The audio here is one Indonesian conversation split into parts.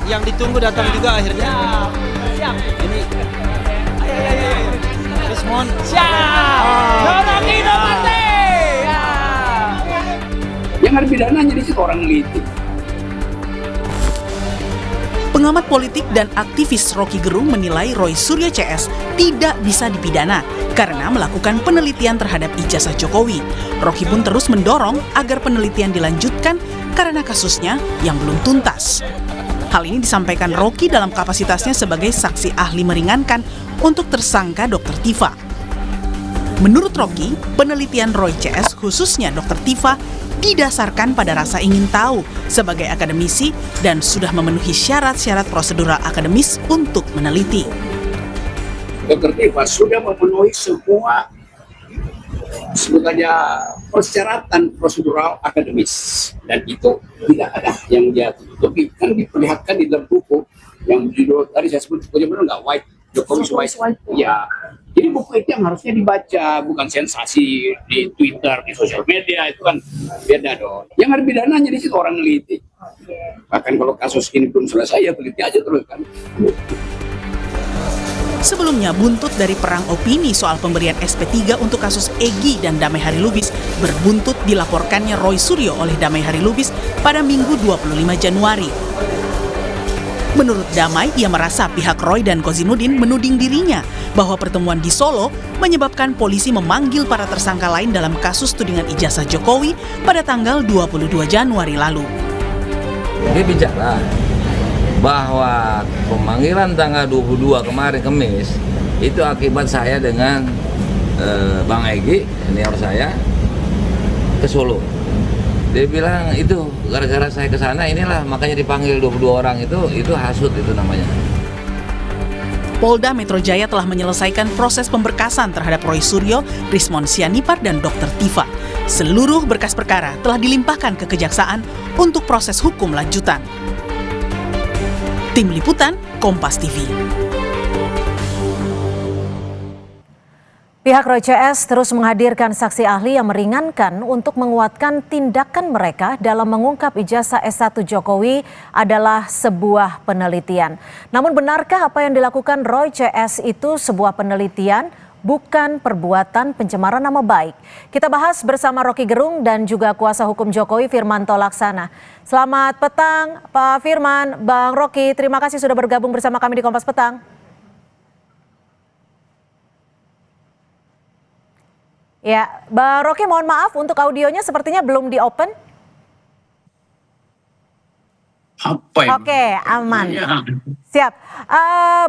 yang ditunggu datang juga akhirnya. Siap. Ini Ayo. Rismon. Siap. Rocky Nopate. Ya. Yang ada pidananya di situ orang neliti. Pengamat politik dan aktivis Rocky Gerung menilai Roy Suryo CS tidak bisa dipidana karena melakukan penelitian terhadap ijazah Jokowi. Rocky pun terus mendorong agar penelitian dilanjutkan karena kasusnya yang belum tuntas. Hal ini disampaikan Rocky dalam kapasitasnya sebagai saksi ahli meringankan untuk tersangka Dr. Tifa. Menurut Rocky, penelitian Roy CS khususnya Dr. Tifa didasarkan pada rasa ingin tahu sebagai akademisi dan sudah memenuhi syarat-syarat prosedural akademis untuk meneliti. Dr. Tifa sudah memenuhi semua sebutannya persyaratan prosedural akademis dan itu tidak ada yang dia tutupi, kan diperlihatkan di dalam buku yang judul tadi saya sebut bukunya benar nggak, White Jokowi's White ya. Jadi buku itu yang harusnya dibaca, bukan sensasi di Twitter, di sosial media, itu kan beda dong. Yang ada pidananya di situ orang neliti. Bahkan kalau kasus ini belum selesai ya teliti aja terus kan. Sebelumnya, buntut dari perang opini soal pemberian SP3 untuk kasus Egy dan Damai Hari Lubis berbuntut dilaporkannya Roy Suryo oleh Damai Hari Lubis pada Minggu 25 Januari. Menurut Damai, ia merasa pihak Roy dan Kozinudin menuding dirinya bahwa pertemuan di Solo menyebabkan polisi memanggil para tersangka lain dalam kasus tudingan ijazah Jokowi pada tanggal 22 Januari lalu. Dia bicara bahwa pemanggilan tanggal 22 kemarin Kamis itu akibat saya dengan Bang Egy, senior saya, ke Solo. Dia bilang itu gara-gara saya ke sana inilah makanya dipanggil 22 orang itu hasut itu namanya. Polda Metro Jaya telah menyelesaikan proses pemberkasan terhadap Roy Suryo, Rismon Sianipar, dan Dr. Tifa. Seluruh berkas perkara telah dilimpahkan ke Kejaksaan untuk proses hukum lanjutan. Tim Liputan, Kompas TV. Pihak Roy CS terus menghadirkan saksi ahli yang meringankan untuk menguatkan tindakan mereka dalam mengungkap ijazah S1 Jokowi adalah sebuah penelitian. Namun benarkah apa yang dilakukan Roy CS itu sebuah penelitian, bukan perbuatan pencemaran nama baik? Kita bahas bersama Rocky Gerung dan juga kuasa hukum Jokowi Firmanto Laksana. Selamat petang Pak Firman, Bang Rocky, terima kasih sudah bergabung bersama kami di Kompas Petang. Ya, Bang Rocky mohon maaf untuk audionya sepertinya belum di-open. Apa ya? Oke, aman. Ya. Siap.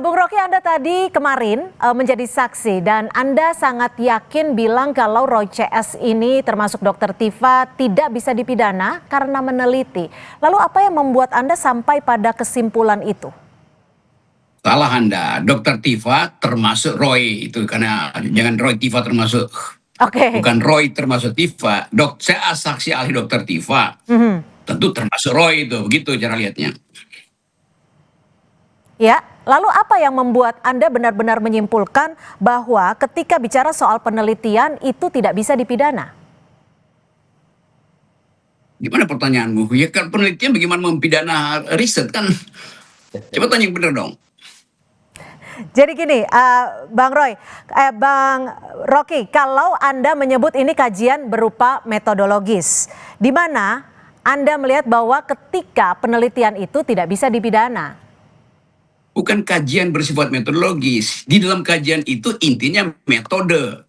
Bung Rocky, Anda tadi kemarin menjadi saksi dan Anda sangat yakin bilang kalau Roy CS ini termasuk Dr. Tifa tidak bisa dipidana karena meneliti. Lalu apa yang membuat Anda sampai pada kesimpulan itu? Salah Anda, Dr. Tifa termasuk Roy itu karena jangan Roy Tifa termasuk. Oke. Bukan Roy termasuk Tifa. Saya saksi ahli Dr. Tifa. Tentu termasuk Roy itu, begitu cara lihatnya. Ya, lalu apa yang membuat Anda benar-benar menyimpulkan bahwa ketika bicara soal penelitian itu tidak bisa dipidana? Gimana pertanyaanmu? Ya kan penelitian bagaimana mempidana riset kan? Coba tanya yang benar dong. Jadi gini, Bang Rocky, kalau Anda menyebut ini kajian berupa metodologis, di mana Anda melihat bahwa ketika penelitian itu tidak bisa dipidana? Bukan kajian bersifat metodologis. Di dalam kajian itu intinya metode.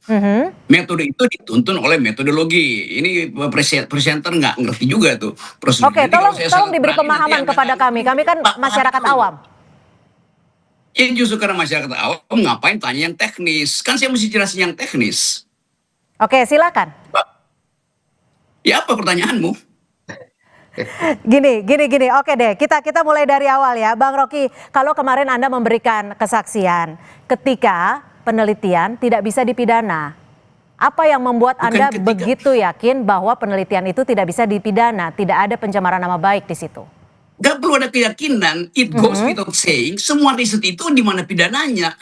Metode itu dituntun oleh metodologi. Ini presenter nggak ngerti juga tuh prosedur. Oke, tolong diberi pemahaman kepada kami. Kami kan masyarakat awam. Ya justru karena masyarakat awam ngapain tanya yang teknis? Kan saya mesti jelasin yang teknis. Oke, silakan. Ya apa pertanyaanmu? Gini. Oke deh, kita mulai dari awal ya. Bang Rocky, kalau kemarin Anda memberikan kesaksian ketika penelitian tidak bisa dipidana, apa yang membuat Anda begitu yakin bahwa penelitian itu tidak bisa dipidana, tidak ada pencemaran nama baik di situ? Gak perlu ada keyakinan, it goes without saying, semua riset itu di mana pidananya.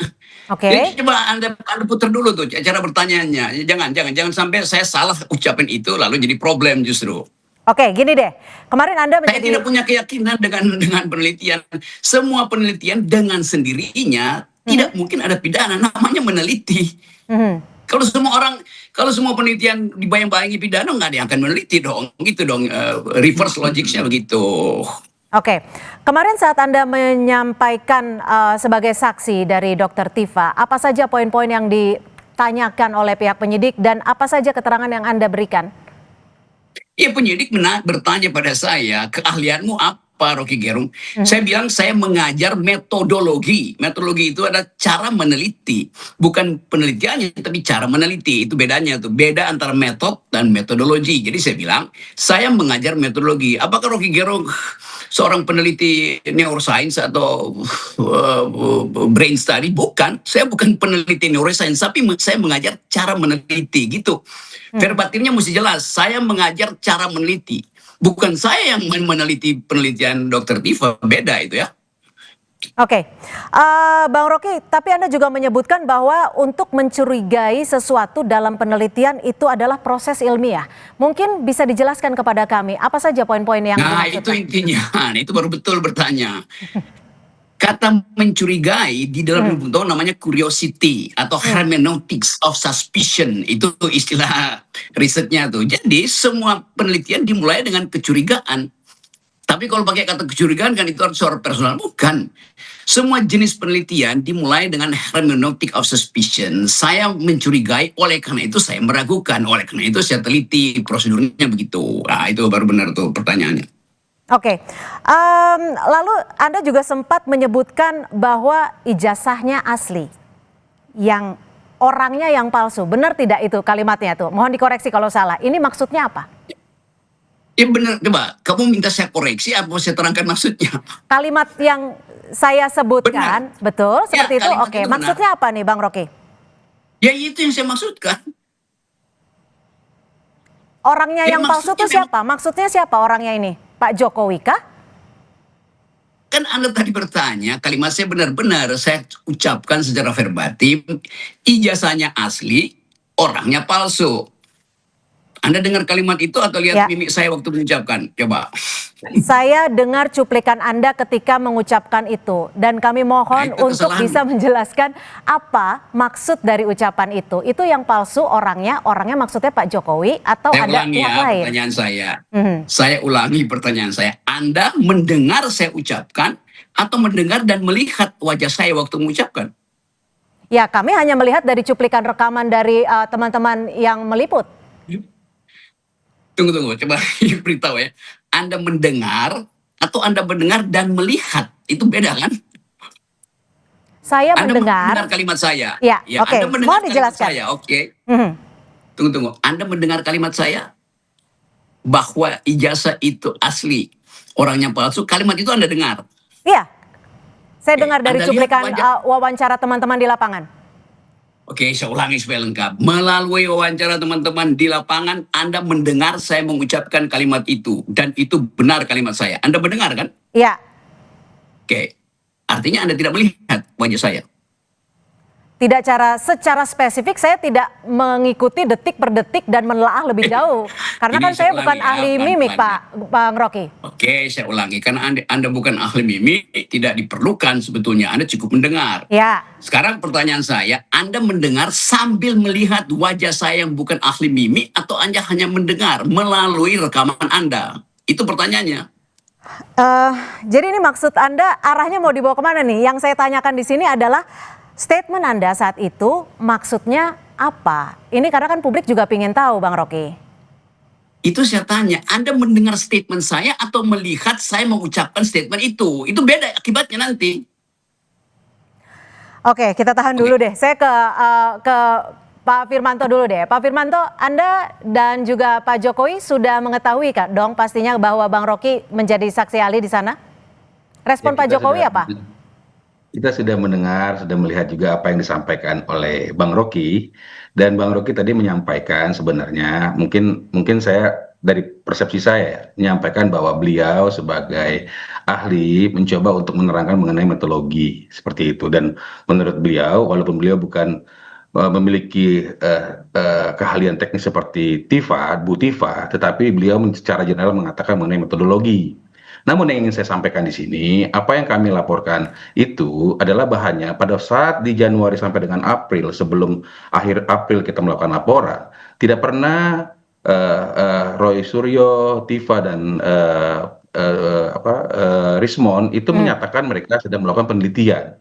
Oke. Jadi coba Anda putar dulu tuh cara bertanyaannya. Jangan sampai saya salah ucapin itu lalu jadi problem justru. Oke, gini deh. Kemarin Anda Saya menjadi tidak punya keyakinan dengan penelitian. Semua penelitian dengan sendirinya tidak mungkin ada pidana, namanya meneliti. Mhm. Kalau semua penelitian dibayang-bayangi pidana, nggak ada yang akan meneliti dong, gitu dong. Reverse logicnya begitu. Oke, kemarin saat Anda menyampaikan sebagai saksi dari Dr. Tifa, apa saja poin-poin yang ditanyakan oleh pihak penyidik dan apa saja keterangan yang Anda berikan? Ya, penyidik bertanya pada saya, keahlianmu apa, Rocky Gerung? Saya bilang saya mengajar metodologi. Metodologi itu ada cara meneliti, bukan penelitiannya, tapi cara meneliti. Itu bedanya tuh, beda antara metode dan metodologi. Jadi saya bilang saya mengajar metodologi. Apakah Rocky Gerung seorang peneliti neuroscience atau brain study? Bukan, saya bukan peneliti neuroscience, tapi saya mengajar cara meneliti gitu. Verbatimnya mesti jelas, saya mengajar cara meneliti. Bukan saya yang meneliti penelitian Dr. Tifa, beda itu ya. Oke, Bang Rocky, tapi Anda juga menyebutkan bahwa untuk mencurigai sesuatu dalam penelitian itu adalah proses ilmiah. Mungkin bisa dijelaskan kepada kami, apa saja poin-poin yang Nah, dimaksudkan? itu intinya, itu baru betul bertanya. Kata mencurigai di dalam ilmu pengetahuan namanya curiosity atau hermeneutics of suspicion. Itu istilah risetnya tuh. Jadi semua penelitian dimulai dengan kecurigaan. Tapi kalau pakai kata kecurigaan kan itu harus secara personal. Bukan. Semua jenis penelitian dimulai dengan hermeneutic of suspicion. Saya mencurigai, oleh karena itu saya meragukan. Oleh karena itu saya teliti, prosedurnya begitu. Nah, itu baru benar tuh pertanyaannya. Oke, lalu Anda juga sempat menyebutkan bahwa ijazahnya asli, yang orangnya yang palsu. Benar tidak itu kalimatnya tuh? Mohon dikoreksi kalau salah. Ini maksudnya apa? Ya benar, coba. Kamu minta saya koreksi apa saya terangkan maksudnya? Kalimat yang saya sebutkan, betul Ya, seperti itu? kalimat Oke, itu benar. maksudnya apa nih Bang Rocky? Ya itu yang saya maksudkan. Orangnya Ya, yang palsu itu maksudnya siapa? Maksudnya siapa orangnya ini? Pak Jokowi kah? Kan Anda tadi bertanya, kalimat saya benar-benar saya ucapkan secara verbatim, ijazahnya asli, orangnya palsu. Anda dengar kalimat itu atau lihat Ya. mimik saya waktu mengucapkan? Coba. Saya dengar cuplikan Anda ketika mengucapkan itu dan kami mohon Nah, itu untuk kesalahan. bisa menjelaskan apa maksud dari ucapan itu. Itu yang palsu orangnya maksudnya Pak Jokowi atau Saya ada ulangi pihak ya lain? pertanyaan saya. Mhm. Saya ulangi pertanyaan saya. Anda mendengar saya ucapkan atau mendengar dan melihat wajah saya waktu mengucapkan? Ya, kami hanya melihat dari cuplikan rekaman dari teman-teman yang meliput. Tunggu, coba beritahu ya. Anda mendengar atau Anda mendengar dan melihat, itu beda kan? Saya Anda mendengar. mendengar kalimat saya. Ya, oke. Anda mendengar Mohon kalimat dijelaskan. saya, oke. Mhm. Tunggu. Anda mendengar kalimat saya bahwa ijazah itu asli, orangnya palsu. Kalimat itu Anda dengar. Iya, saya Oke, dengar dari Anda lihat cuplikan wajah- wawancara teman-teman di lapangan. Oke, saya ulangi supaya lengkap. Melalui wawancara teman-teman di lapangan, Anda mendengar saya mengucapkan kalimat itu. Dan itu benar kalimat saya. Anda mendengar kan? Iya. Oke. Artinya Anda tidak melihat wajah saya. Tidak secara spesifik saya tidak mengikuti detik per detik dan menelaah lebih jauh. Karena Ini kan saya saya bukan ulangi ya, ahli pelan-pelan mimik ya. Pak Bang Rocky. Oke, saya ulangi. Karena Anda bukan ahli mimik, tidak diperlukan sebetulnya. Anda cukup mendengar. Ya, Sekarang pertanyaan saya, Anda mendengar sambil melihat wajah saya yang bukan ahli mimik atau Anda hanya mendengar melalui rekaman Anda? Itu pertanyaannya. jadi ini maksud Anda arahnya mau dibawa kemana nih? Yang saya tanyakan di sini adalah statement Anda saat itu maksudnya apa? Ini karena kan publik juga ingin tahu Bang Rocky. Itu saya tanya, Anda mendengar statement saya atau melihat saya mengucapkan statement itu? Itu beda akibatnya nanti. Oke, kita tahan dulu deh. Saya ke Pak Firmanto dulu deh. Pak Firmanto, Anda dan juga Pak Jokowi sudah mengetahui kan dong pastinya bahwa Bang Rocky menjadi saksi ahli di sana? Respon Ya, Pak kita Jokowi sudah- apa? Kita sudah mendengar, sudah melihat juga apa yang disampaikan oleh Bang Rocky, dan Bang Rocky tadi menyampaikan sebenarnya mungkin saya dari persepsi saya menyampaikan bahwa beliau sebagai ahli mencoba untuk menerangkan mengenai metodologi seperti itu, dan menurut beliau walaupun beliau bukan memiliki keahlian teknis seperti Bu Tifa, tetapi beliau secara general mengatakan mengenai metodologi. Namun yang ingin saya sampaikan di sini, apa yang kami laporkan itu adalah bahannya pada saat di Januari sampai dengan April, sebelum akhir April kita melakukan laporan, tidak pernah Roy Suryo, Tifa dan Rismon itu menyatakan mereka sedang melakukan penelitian.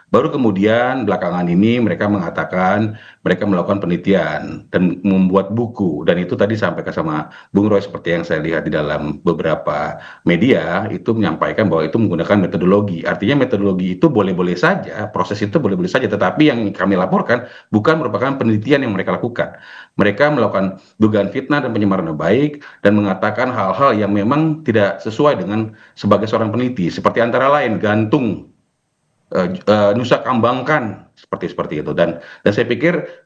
Baru kemudian belakangan ini mereka mengatakan mereka melakukan penelitian dan membuat buku, dan itu tadi sampaikan sama Bung Roy seperti yang saya lihat di dalam beberapa media itu menyampaikan bahwa itu menggunakan metodologi. Artinya metodologi itu boleh-boleh saja, proses itu boleh-boleh saja, tetapi yang kami laporkan bukan merupakan penelitian yang mereka lakukan. Mereka melakukan dugaan fitnah dan pencemaran nama baik dan mengatakan hal-hal yang memang tidak sesuai dengan sebagai seorang peneliti, seperti antara lain gantung, nusa kambangkan, seperti itu. Dan saya pikir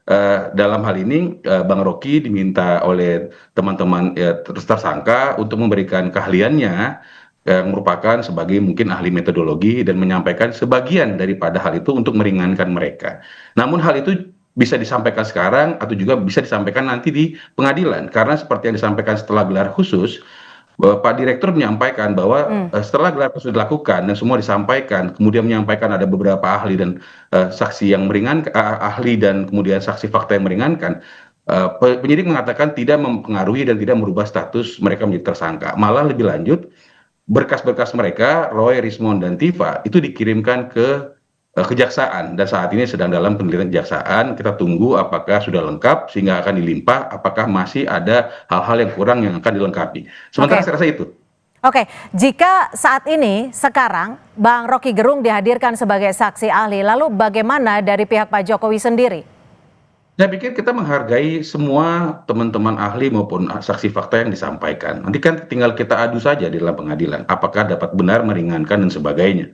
dalam hal ini Bang Rocky diminta oleh teman-teman tersangka untuk memberikan keahliannya yang merupakan sebagai mungkin ahli metodologi dan menyampaikan sebagian daripada hal itu untuk meringankan mereka. Namun hal itu bisa disampaikan sekarang atau juga bisa disampaikan nanti di pengadilan, karena seperti yang disampaikan setelah gelar khusus, Pak Direktur menyampaikan bahwa setelah gelar khusus dilakukan dan semua disampaikan, kemudian menyampaikan ada beberapa ahli dan saksi yang meringankan, ahli dan kemudian saksi fakta yang meringankan, penyidik mengatakan tidak mempengaruhi dan tidak merubah status mereka menjadi tersangka. Malah lebih lanjut, berkas-berkas mereka, Roy, Rismon, dan Tifa itu dikirimkan ke kejaksaan, dan saat ini sedang dalam penelitian kejaksaan. Kita tunggu apakah sudah lengkap sehingga akan dilimpah, apakah masih ada hal-hal yang kurang yang akan dilengkapi. Sementara saya rasa itu. Oke, jika saat ini sekarang Bang Rocky Gerung dihadirkan sebagai saksi ahli, lalu bagaimana dari pihak Pak Jokowi sendiri? Saya pikir kita menghargai semua teman-teman ahli maupun saksi fakta yang disampaikan. Nanti kan tinggal kita adu saja di dalam pengadilan, apakah dapat benar, meringankan, dan sebagainya.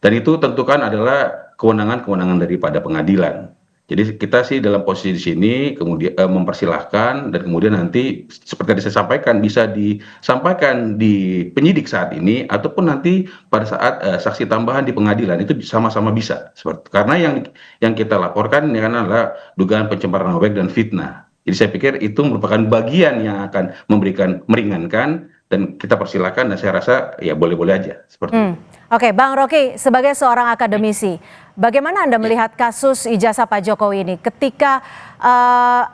Dan itu tentu kan adalah kewenangan-kewenangan daripada pengadilan. Jadi kita sih dalam posisi di sini kemudian mempersilahkan, dan kemudian nanti seperti yang saya sampaikan bisa disampaikan di penyidik saat ini ataupun nanti pada saat saksi tambahan di pengadilan, itu sama-sama bisa. Karena yang kita laporkan ini adalah dugaan pencemaran nama baik dan fitnah. Jadi saya pikir itu merupakan bagian yang akan memberikan meringankan, dan kita persilakan, dan saya rasa ya boleh-boleh aja seperti itu. Oke, Bang Rocky, sebagai seorang akademisi, bagaimana Anda melihat kasus ijazah Pak Jokowi ini ketika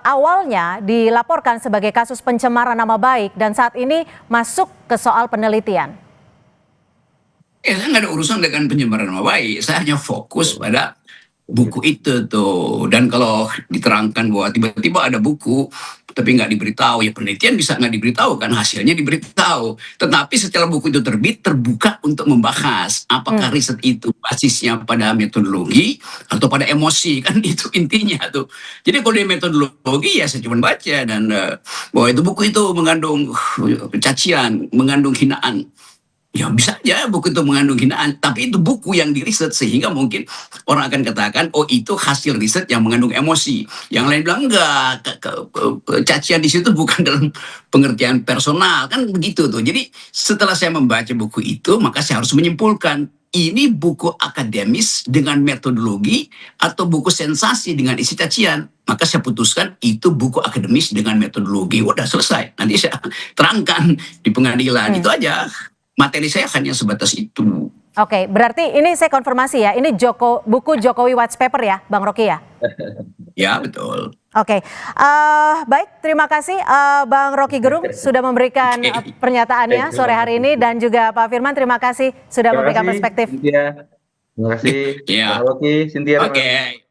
awalnya dilaporkan sebagai kasus pencemaran nama baik dan saat ini masuk ke soal penelitian? Saya nggak ada urusan dengan pencemaran nama baik, saya hanya fokus pada buku itu tuh. Dan kalau diterangkan bahwa tiba-tiba ada buku tapi nggak diberitahu, ya penelitian bisa nggak diberitahu kan, hasilnya diberitahu. Tetapi setelah buku itu terbit, terbuka untuk membahas apakah riset itu basisnya pada metodologi atau pada emosi, kan itu intinya tuh. Jadi kalau di metodologi ya saya cuma baca dan bahwa itu buku itu mengandung cacian, mengandung hinaan. Ya bisa aja buku itu mengandung hinaan, tapi itu buku yang diriset sehingga mungkin orang akan katakan, oh itu hasil riset yang mengandung emosi. Yang lain bilang enggak, cacian di situ bukan dalam pengertian personal, kan begitu tuh. Jadi setelah saya membaca buku itu, maka saya harus menyimpulkan ini buku akademis dengan metodologi atau buku sensasi dengan isi cacian. Maka saya putuskan itu buku akademis dengan metodologi. Udah selesai. Nanti saya terangkan di pengadilan. Itu aja. Materi saya hanya sebatas itu. Oke, berarti ini saya konfirmasi ya, ini buku Jokowi White Paper ya, Bang Rocky ya? Ya, betul. Oke, baik, terima kasih Bang Rocky Gerung sudah memberikan pernyataannya sore hari ini, dan juga Pak Firman, terima kasih sudah memberikan perspektif. Terima kasih, Bang Rocky, Cynthia. Oke.